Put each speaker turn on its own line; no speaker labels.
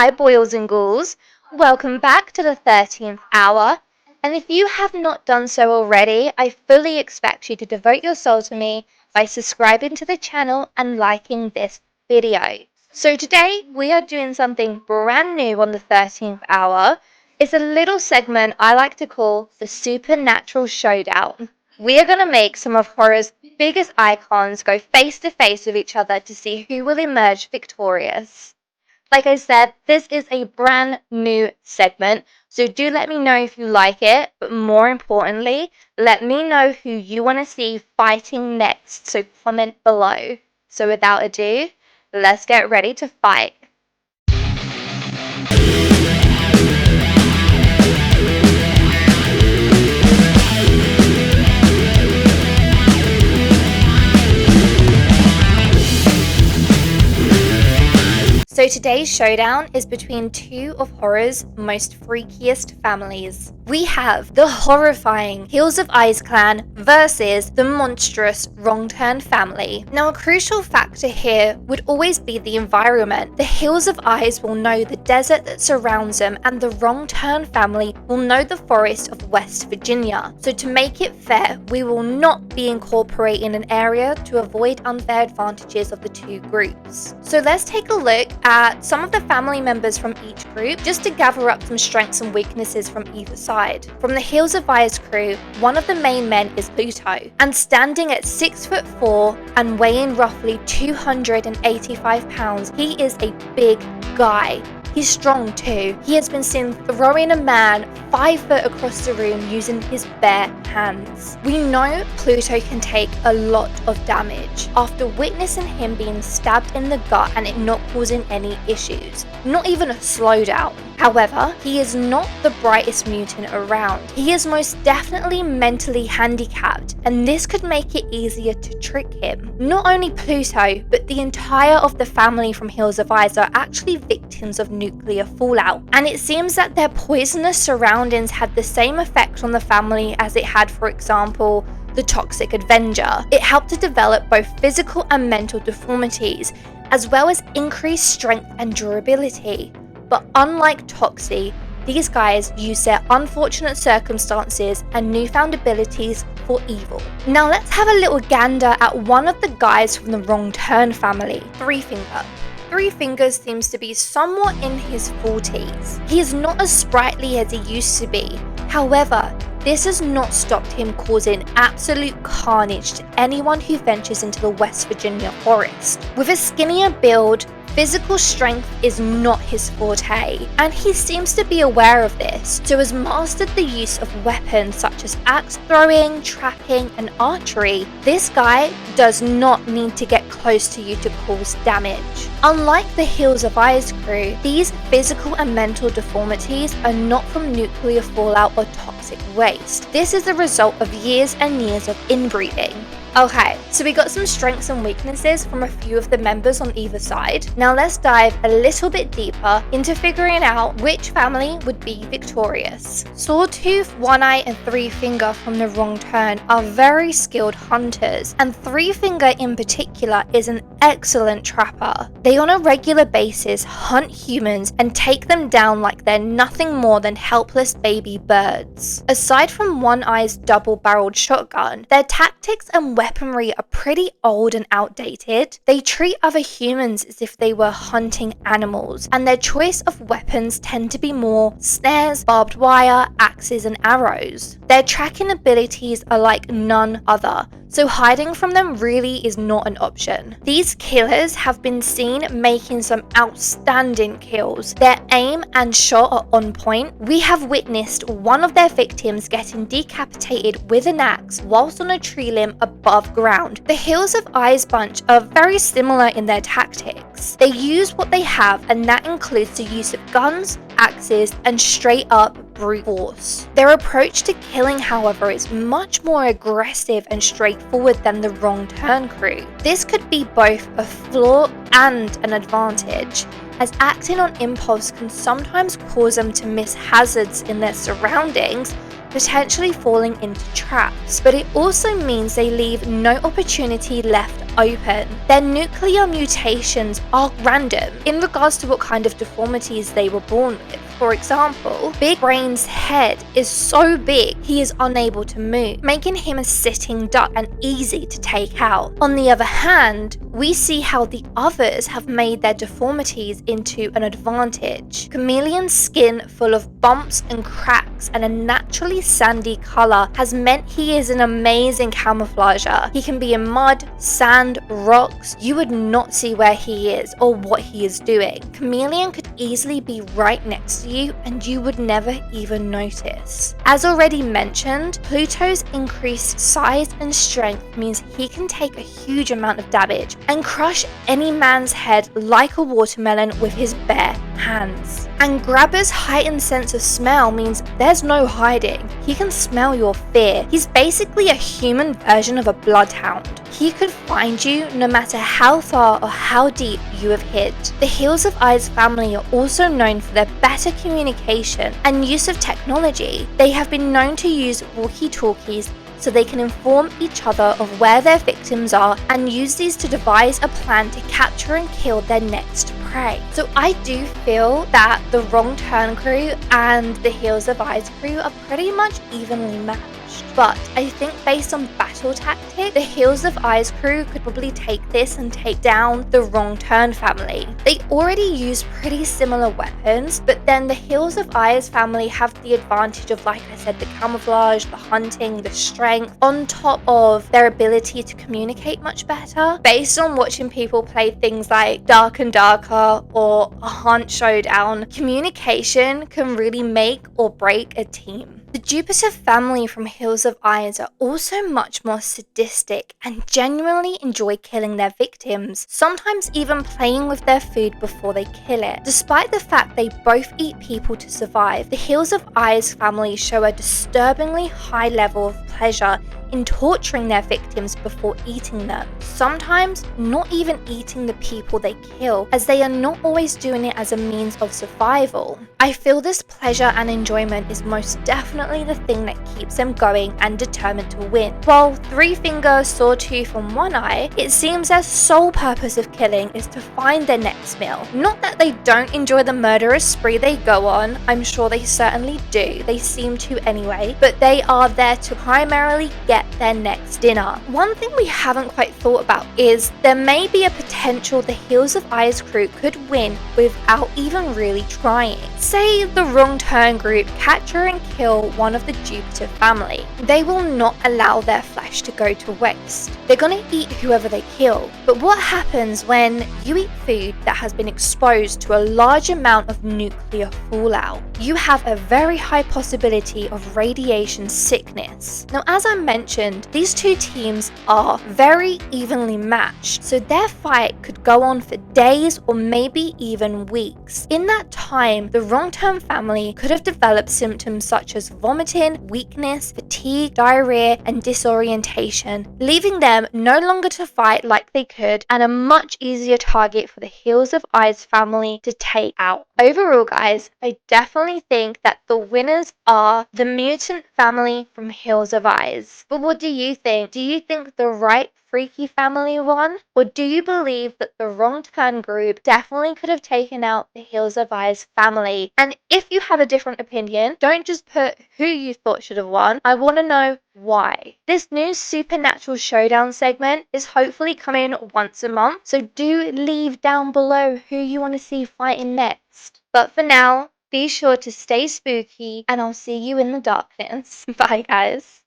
Hi boils and ghouls, welcome back to the 13th hour, and if you have not done so already, I fully expect you to devote your soul to me by subscribing to the channel and liking this video. So today we are doing something brand new on the 13th hour. It's a little segment I like to call the Supernatural Showdown. We are going to make some of horror's biggest icons go face to face with each other to see who will emerge victorious. Like I said, this is a brand new segment, so do let me know if you like it, but more importantly, let me know who you want to see fighting next, so comment below. So without ado, let's get ready to fight. So today's showdown is between two of horror's most freakiest families. We have the horrifying Hills of Eyes clan versus the monstrous Wrong Turn family. Now a crucial factor here would always be the environment. The Hills of Eyes will know the desert that surrounds them, and the Wrong Turn family will know the forest of West Virginia. So to make it fair, we will not be incorporating an area to avoid unfair advantages of the two groups. So let's take a look at some of the family members from each group just to gather up some strengths and weaknesses from either side. From the Hills of Eyes crew, one of the main men is Pluto, and standing at 6'4" and weighing roughly 285 pounds, he is a big guy. He's strong too. He has been seen throwing a man 5 foot across the room using his bare hands. We know Pluto can take a lot of damage after witnessing him being stabbed in the gut and it not causing any issues, not even a slowdown. However, he is not the brightest mutant around. He is most definitely mentally handicapped, and this could make it easier to trick him. Not only Pluto, but the entire of the family from Hills of Eyes are actually victims of nuclear fallout, and it seems that their poisonous surroundings had the same effect on the family as it had, for example, the Toxic Avenger. It helped to develop both physical and mental deformities, as well as increased strength and durability. But unlike Toxie, these guys use their unfortunate circumstances and newfound abilities for evil. Now let's have a little gander at one of the guys from the Wrong Turn family, Three Finger. Three Fingers seems to be somewhat in his 40s. He is not as sprightly as he used to be. However, this has not stopped him causing absolute carnage to anyone who ventures into the West Virginia forest. With a skinnier build, physical strength is not his forte, and he seems to be aware of this, so has mastered the use of weapons such as axe throwing, trapping, and archery. This guy does not need to get close to you to cause damage. Unlike the Hills of Eyes crew, these physical and mental deformities are not from nuclear fallout or toxic waste. This is a result of years and years of inbreeding. Okay, so we got some strengths and weaknesses from a few of the members on either side. Now let's dive a little bit deeper into figuring out which family would be victorious. Sawtooth, One Eye, and Three Finger from the Wrong Turn are very skilled hunters, and Three Finger in particular is an excellent trapper. They on a regular basis hunt humans and take them down like they're nothing more than helpless baby birds. Aside from One Eye's double-barreled shotgun, their tactics and weaponry are pretty old and outdated. They treat other humans as if they were hunting animals, and their choice of weapons tend to be more snares, barbed wire, axes, and arrows. Their tracking abilities are like none other, so hiding from them really is not an option. These killers have been seen making some outstanding kills. Their aim and shot are on point. We have witnessed one of their victims getting decapitated with an axe whilst on a tree limb above ground. The Hills of Eyes bunch are very similar in their tactics. They use what they have, and that includes the use of guns, axes, and straight up brute force. Their approach to killing, however, is much more aggressive and straightforward than the Wrong Turn crew. This could be both a flaw and an advantage, as acting on impulse can sometimes cause them to miss hazards in their surroundings, potentially falling into traps, but it also means they leave no opportunity left open. Their nuclear mutations are random in regards to what kind of deformities they were born with. For example, Big Brain's head is so big he is unable to move, making him a sitting duck and easy to take out. On the other hand, we see how the others have made their deformities into an advantage. Chameleon's skin full of bumps and cracks and a naturally sandy color has meant he is an amazing camouflager. He can be in mud, sand, rocks. You would not see where he is or what he is doing. Chameleon could easily be right next to you and you would never even notice. As already mentioned, Pluto's increased size and strength means he can take a huge amount of damage and crush any man's head like a watermelon with his bare hands. And Grabber's heightened sense of smell means there's no hiding. He can smell your fear. He's basically a human version of a bloodhound. He could find you no matter how far or how deep you have hid. The Hills of Eyes family are also known for their better communication and use of technology. They have been known to use walkie-talkies so they can inform each other of where their victims are and use these to devise a plan to capture and kill their next prey. So I do feel that the Wrong Turn crew and the Hills of Eyes crew are pretty much evenly matched. But I think based on battle tactic, the Hills of Eyes crew could probably take this and take down the Wrong Turn family. They already use pretty similar weapons, but then the Hills of Eyes family have the advantage of, like I said, the camouflage, the hunting, the strength, on top of their ability to communicate much better. Based on watching people play things like Dark and Darker or a Hunt Showdown, communication can really make or break a team. The Jupiter family from Hills of Eyes are also much more sadistic and genuinely enjoy killing their victims, sometimes even playing with their food before they kill it. Despite the fact they both eat people to survive, the Hills of Eyes family show a disturbingly high level of pleasure in torturing their victims before eating them, sometimes not even eating the people they kill, as they are not always doing it as a means of survival. I feel this pleasure and enjoyment is most definitely the thing that keeps them going and determined to win. While Three Finger, Sawtooth and One Eye, it seems their sole purpose of killing is to find their next meal. Not that they don't enjoy the murderous spree they go on, I'm sure they certainly do, they seem to anyway, but they are there to primarily get their next dinner. One thing we haven't quite thought about is there may be a potential the Hills of Eyes crew could win without even really trying. Say the Wrong Turn group capture and kill one of the Jupiter family. They will not allow their flesh to go to waste. They're gonna eat whoever they kill. But what happens when you eat food that has been exposed to a large amount of nuclear fallout? You have a very high possibility of radiation sickness. Now, as I mentioned, these two teams are very evenly matched, so their fight could go on for days or maybe even weeks. In that time, the Wrong Turn family could have developed symptoms such as vomiting, weakness, fatigue, diarrhea, and disorientation, leaving them no longer to fight like they could and a much easier target for the Hills of Eyes family to take out. Overall, guys, I definitely think that the winners are the mutant family from Hills of Eyes. But what do you think? Do you think the right Freaky family won? Or do you believe that the Wrong Turn group definitely could have taken out the Hills of Eyes family? And if you have a different opinion, don't just put who you thought should have won. I want to know why. This new Supernatural Showdown segment is hopefully coming once a month, so do leave down below who you want to see fighting next. But for now, be sure to stay spooky and I'll see you in the darkness. Bye guys.